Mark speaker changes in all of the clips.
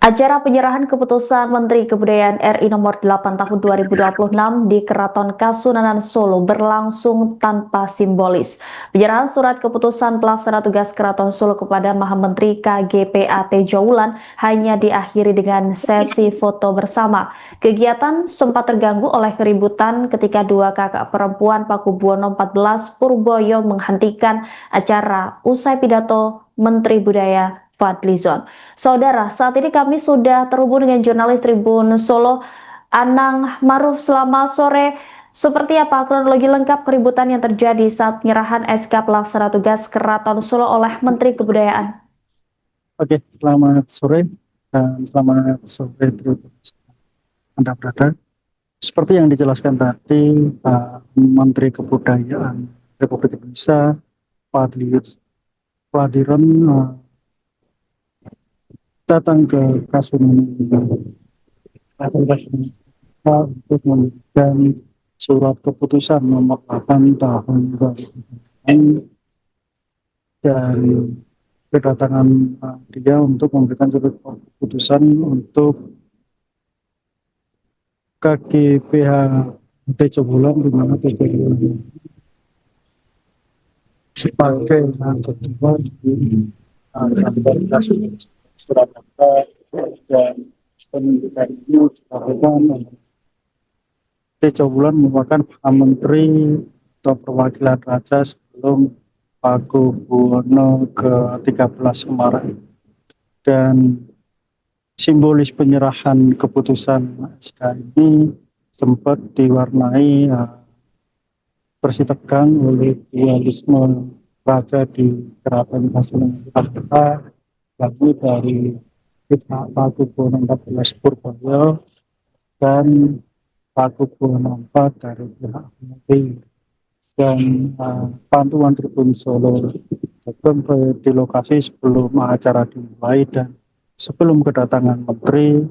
Speaker 1: Acara penyerahan keputusan Menteri Kebudayaan RI nomor 8 tahun 2026 di Keraton Kasunanan Solo berlangsung tanpa simbolis. Penyerahan surat keputusan pelaksana tugas Keraton Solo kepada Maha Menteri KGPAT Jaulan hanya diakhiri dengan sesi foto bersama. Kegiatan sempat terganggu oleh keributan ketika dua kakak perempuan Pakubuwono 14 Purboyo menghentikan acara usai pidato Menteri Budaya Fadlizon. Saudara, saat ini kami sudah terhubung dengan jurnalis Tribun Solo, Anang Maruf. Selamat sore. Seperti apa kronologi lengkap keributan yang terjadi saat penyerahan SK Pelaksana Tugas Keraton Solo oleh Menteri Kebudayaan?
Speaker 2: Oke, selamat sore dan selamat sore Anda berada. Seperti yang dijelaskan tadi, Menteri Kebudayaan Republik Indonesia Fadlizon datang ke Kasunanan untuk memberikan surat keputusan nomor 8 tahun 2006 dan kedatangan dia untuk memberikan surat keputusan untuk KGPAT Jaulan, di mana KGPAT sebagai ketua di kantor Surabaya dan pendidikan ini dilakukan Jaulan merupakan menteri atau perwakilan raja sebelum Pakubuwono ke-13 kemarin, dan simbolis penyerahan keputusan SK ini sempat diwarnai bersih tegang oleh dualisme raja di Keraton Kasunanan, yakni dari pihak Pakubuwono 14 Purboyo dan Pakubuwono 4 dari pihak Menteri. Dan pantauan Tribun Solo di lokasi sebelum acara dimulai dan sebelum kedatangan Menteri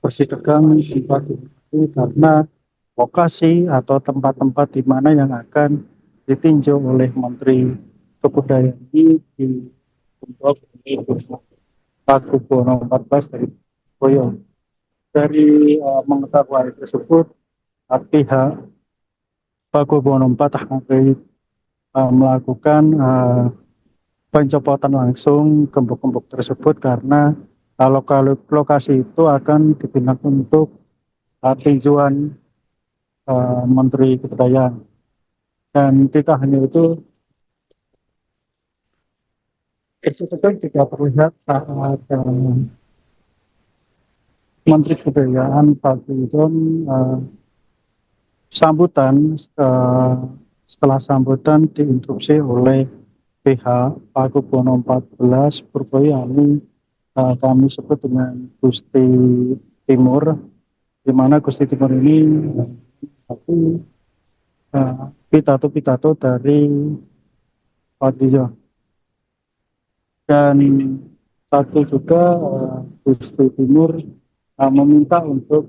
Speaker 2: bersih tegang sempat karena lokasi atau tempat-tempat di mana yang akan ditinjau oleh Menteri Kebudayaan ini di Pakubuwono 14 dari Boyo. Dari mengetahui hal tersebut, pihak Pakubuwono 4 melakukan pencopotan langsung gembok-gembok tersebut karena lokasi itu akan digunakan untuk tinjauan Menteri Kebudayaan. Dan tidak hanya itu juga terlihat saat Menteri Kebudayaan Fadlizon sambutan, setelah sambutan diinstruksi oleh pihak Pakubuwono 14 Purboyo, kami sebut dengan Gusti Timur, di mana Gusti Timur ini satu pidato dari Fadlizon, dan satu juga Gusti Timur meminta untuk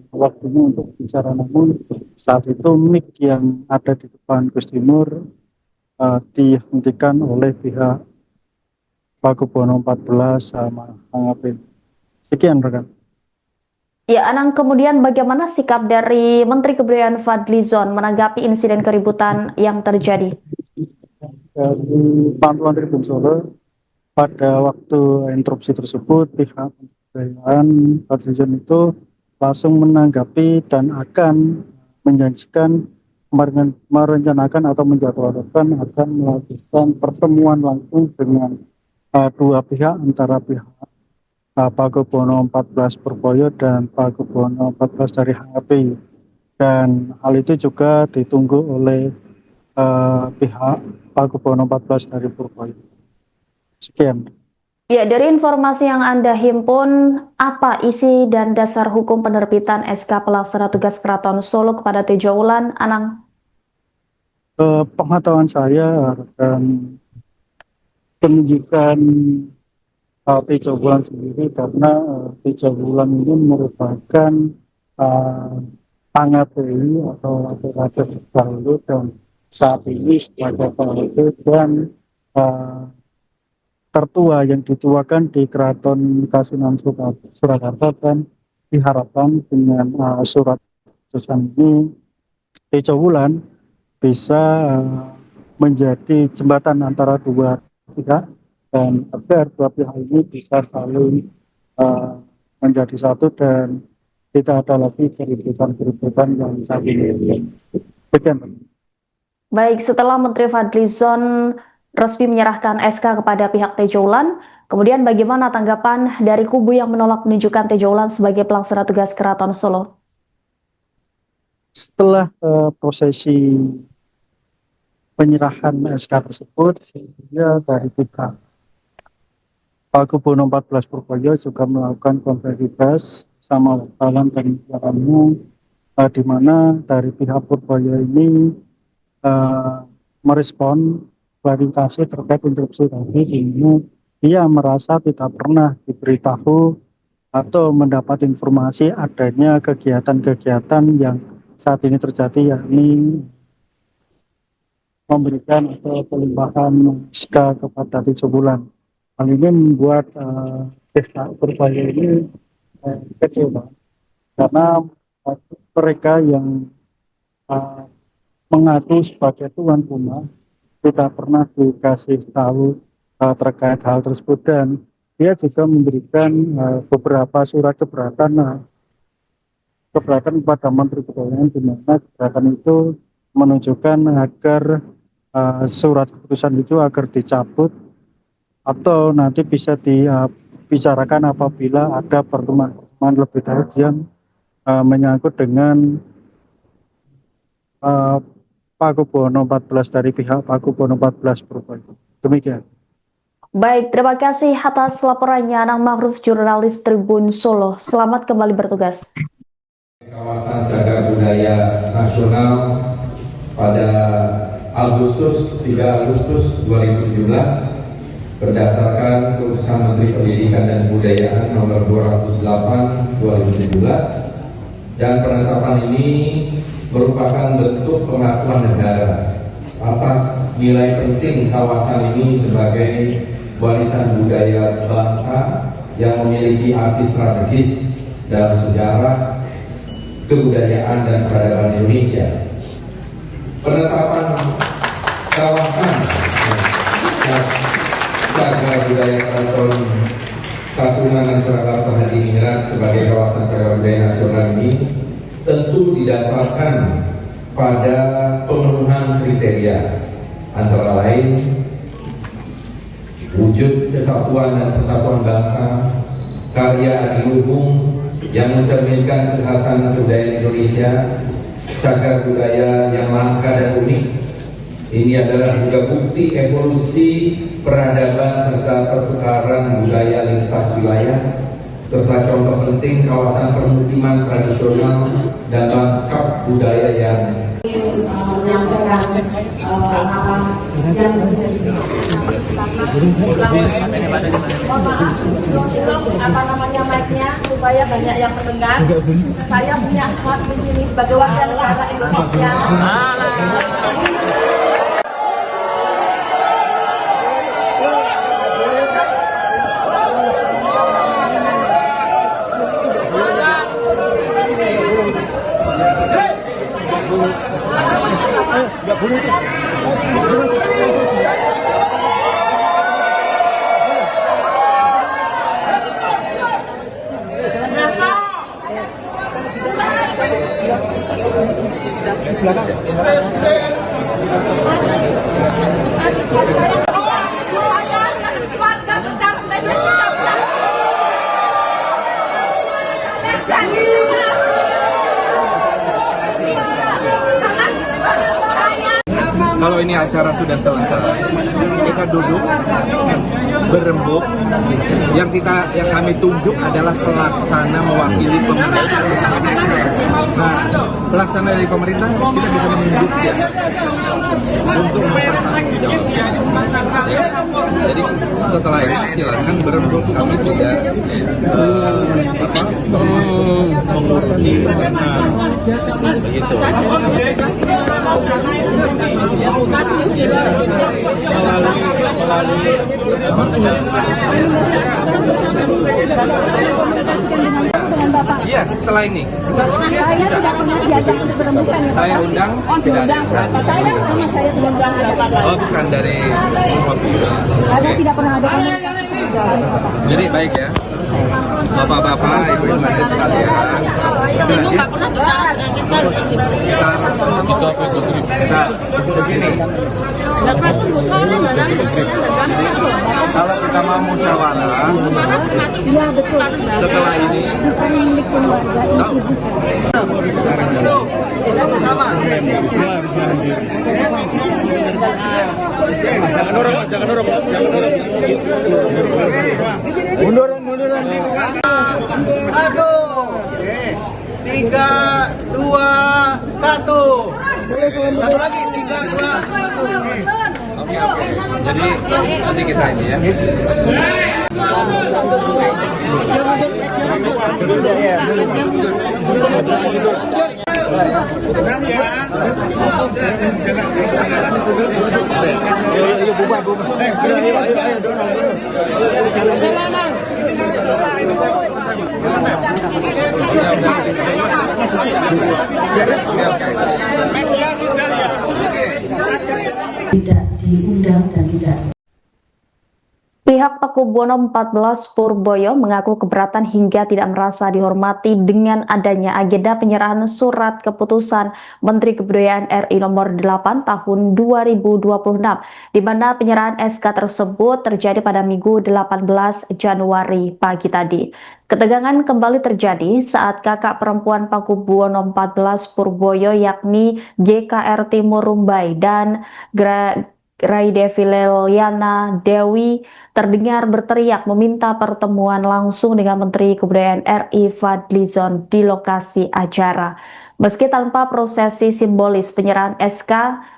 Speaker 2: waktunya untuk bicara, namun saat itu mic yang ada di depan Gus Timur dihentikan oleh pihak Pakubuwono 14 sama Angapin. Sekian rekan.
Speaker 1: Ya, Anang, kemudian bagaimana sikap dari Menteri Kebudayaan Fadlizon menanggapi insiden keributan yang terjadi?
Speaker 2: Dari pantauan Tribun Solo, pada waktu interupsi tersebut pihak Kebudayaan Fadlizon itu langsung menanggapi dan akan menjanjikan merencanakan atau menjadwalkan akan melakukan pertemuan langsung dengan dua pihak, antara pihak Pakubuwono 14 Purboyo dan Pakubuwono 14 dari HAP, dan hal itu juga ditunggu oleh pihak Pakubuwono 14 dari Purboyo. Sekian.
Speaker 1: Ya, dari informasi yang Anda himpun, apa isi dan dasar hukum penerbitan SK Pelaksana Tugas Keraton Solo kepada Jaulan, Anang?
Speaker 2: Pengetahuan saya dan penunjukan Tejo Wulan sendiri, karena Tejo Wulan ini merupakan ANGPI atau Raja Dahulu, dan saat ini sebagai PLT dan tertua yang dituakan di Keraton Kasunanan Surakarta, dan diharapkan dengan surat keputusan ini Tejo Wulan bisa menjadi jembatan antara dua pihak, dan agar dua pihak ini bisa saling menjadi satu dan tidak ada lagi keributan-keributan yang saat ini.
Speaker 1: Baik, setelah Menteri Fadlizon resmi menyerahkan SK kepada pihak Tejo Wulan, kemudian bagaimana tanggapan dari kubu yang menolak menunjukkan Tejo Wulan sebagai pelaksana tugas Keraton Solo?
Speaker 2: Setelah prosesi penyerahan SK tersebut, sehingga dari pihak Pakubono 14 Purworejo juga melakukan konferensi pers sama wartawan dan media, di mana dari pihak Purworejo ini merespon klarifikasi terkait instruksi tadi, sehingga dia merasa tidak pernah diberitahu atau mendapat informasi adanya kegiatan-kegiatan yang saat ini terjadi, yakni memberikan atau pelimpahan SK kepada Tejo Wulan. Hal ini membuat pihak Purworejo ini kecewa, karena mereka yang mengaku sebagai tuan rumah tidak pernah dikasih tahu terkait hal tersebut, dan dia juga memberikan beberapa surat keberatan kepada Menteri Kebudayaan, di mana keberatan itu menunjukkan agar surat keputusan itu agar dicabut atau nanti bisa dibicarakan apabila ada pertemuan lebih lanjut yang menyangkut dengan Pakubono 14 dari pihak Pakubono 14 Purworejo. Demikian.
Speaker 1: Baik, terima kasih atas laporannya Anang Ma'ruf, jurnalis Tribun Solo. Selamat kembali bertugas.
Speaker 3: Kawasan Cagar Budaya Nasional pada 3 Agustus 2017 berdasarkan Keputusan Menteri Pendidikan dan Kebudayaan nomor 208 2017, dan penetapan ini merupakan bentuk pengakuan negara atas nilai penting kawasan ini sebagai warisan budaya bangsa yang memiliki arti strategis dalam sejarah kebudayaan dan peradaban Indonesia. Penetapan kawasan Cagar Budaya Keraton Kasunanan Surakarta Hadiningrat sebagai kawasan cagar budaya nasional ini tentu didasarkan pada pemenuhan kriteria, antara lain wujud kesatuan dan persatuan bangsa, karya adiluhung yang mencerminkan kekhasan kebudayaan Indonesia, cagar budaya yang langka dan unik. Ini adalah juga bukti evolusi peradaban serta pertukaran budaya lintas wilayah, serta contoh penting kawasan permukiman tradisional dan lanskap budaya yang
Speaker 4: menyampaikan yang mic-nya supaya banyak yang mendengar. Saya punya hak di sini sebagai warga negara Indonesia.
Speaker 5: Kalau ini acara sudah selesai, kita duduk berembuk. Yang kami tunjuk adalah pelaksana mewakili pemerintah. Nah, pelaksana dari pemerintah kita bisa menunjuk siapa untuk mempertanggungjawabkan. Ya. Jadi setelah ini silakan berembuk, kami tidak termasuk mengurusi internal begitu. Melalui iya, setelah ini saya undang, tidak ada yang hadir. Oh, bukan dari tidak pernah ada. Jadi baik ya, bapak-bapak, ibu-ibu sekalian.
Speaker 6: Ibu nggak pernah bicara dengan kita.
Speaker 5: Nah, begini. Kalau kita mau musyawarah, setelah ini tahu. Sama. Jangan dorong, Mas. Jangan dorong. Mundur. 1, 3, 2, 1. Satu lagi, 3, 2, 1. Oke. Jadi nanti kita ini ya. Ayo bubar.
Speaker 7: Tidak diundang dan tidak.
Speaker 1: Pihak Pakubuwono 14 Purboyo mengaku keberatan hingga tidak merasa dihormati dengan adanya agenda penyerahan surat keputusan Menteri Kebudayaan RI nomor 8 tahun 2026, di mana penyerahan SK tersebut terjadi pada Minggu 18 Januari pagi tadi. Ketegangan kembali terjadi saat kakak perempuan Pakubuwono 14 Purboyo yakni GKR Timur Rumbai dan Graidevi Leliana Dewi terdengar berteriak meminta pertemuan langsung dengan Menteri Kebudayaan RI Fadlizon di lokasi acara. Meski tanpa prosesi simbolis penyerahan SK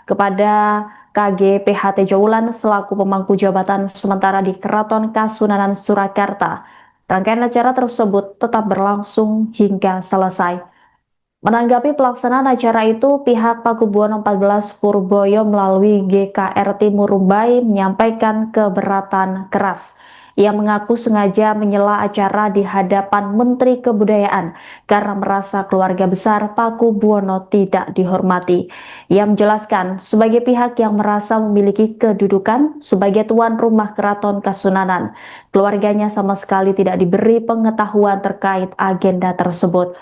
Speaker 1: kepada KG PHT Jowulan selaku pemangku jabatan sementara di Keraton Kasunanan Surakarta, rangkaian acara tersebut tetap berlangsung hingga selesai. Menanggapi pelaksanaan acara itu, pihak Pakubuwono 14 Purboyo melalui GKR Timur Rumbai menyampaikan keberatan keras. Ia mengaku sengaja menyela acara di hadapan Menteri Kebudayaan karena merasa keluarga besar Pakubuwono tidak dihormati. Ia menjelaskan, sebagai pihak yang merasa memiliki kedudukan sebagai tuan rumah Keraton Kasunanan, keluarganya sama sekali tidak diberi pengetahuan terkait agenda tersebut.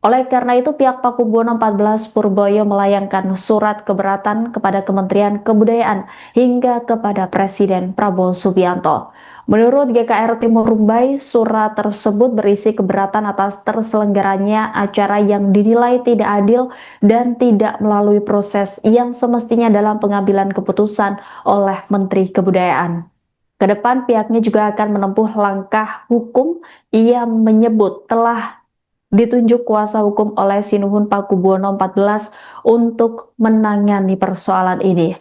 Speaker 1: Oleh karena itu, pihak Pakubuwono 14 Purboyo melayangkan surat keberatan kepada Kementerian Kebudayaan hingga kepada Presiden Prabowo Subianto. Menurut GKR Timur Rumbai, surat tersebut berisi keberatan atas terselenggaranya acara yang dinilai tidak adil dan tidak melalui proses yang semestinya dalam pengambilan keputusan oleh Menteri Kebudayaan. Kedepan pihaknya juga akan menempuh langkah hukum. Ia menyebut telah ditunjuk kuasa hukum oleh Sinuhun Pakubuwono 14 untuk menangani persoalan ini.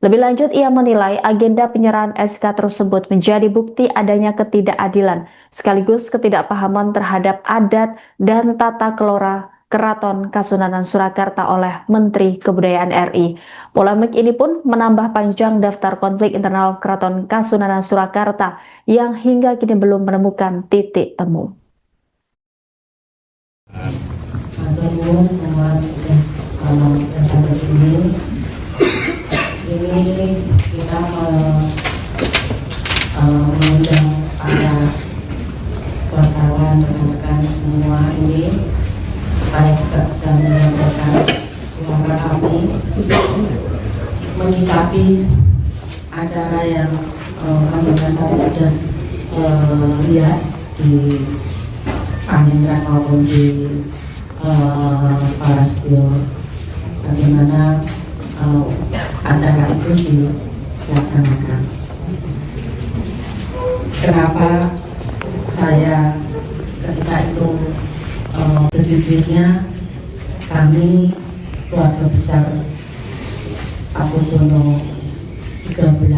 Speaker 1: Lebih lanjut, ia menilai agenda penyerahan SK tersebut menjadi bukti adanya ketidakadilan sekaligus ketidakpahaman terhadap adat dan tata kelola Keraton Kasunanan Surakarta oleh Menteri Kebudayaan RI. Polemik ini pun menambah panjang daftar konflik internal Keraton Kasunanan Surakarta yang hingga kini belum menemukan titik temu.
Speaker 7: Teman-teman semua sudah datang ke sini. Ini kita mengundang para wartawan, rekan-rekan semua ini supaya juga bisa menyampaikan suara kami menyikapi acara yang kami tadi sudah lihat di Panindra maupun di Parastio, bagaimana acara itu dilaksanakan. Kenapa saya ketika itu sejujurnya kami keluarga besar Pakubono 13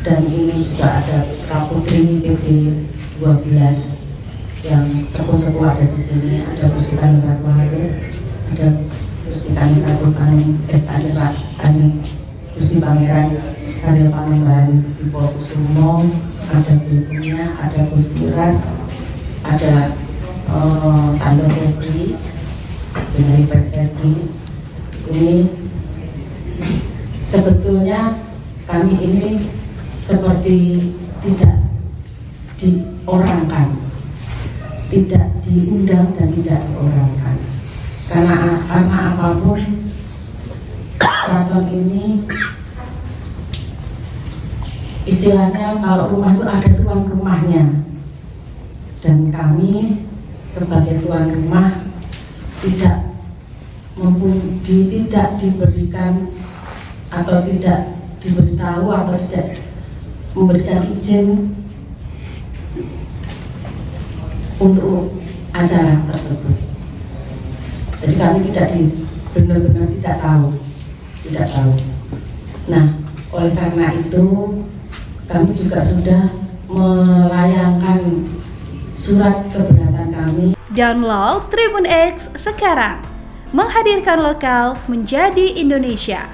Speaker 7: dan ini juga ada Praputri PB 12 yang sepuh-sepuh ada di sini. Ada Gusti Kanjeng Ratu Halir, ada Gusti Kanjeng Ratu Gusti Pangeran Arya Panembahan Dipokusumo, ada ibunya, ada Gusti Ras, ada Tante Febri, Benahi Febri. Ini sebetulnya kami ini seperti tidak diorangkan, tidak diundang dan tidak diorangkan. Karena apapun keraton ini istilahnya kalau rumah itu ada tuan rumahnya, dan kami sebagai tuan rumah tidak diberikan atau tidak diberitahu atau tidak memberikan izin untuk acara tersebut. Jadi kami benar-benar tidak tahu. Nah, oleh karena itu kami juga sudah melayangkan surat keberatan kami.
Speaker 8: Download Tribun X sekarang, menghadirkan lokal menjadi Indonesia.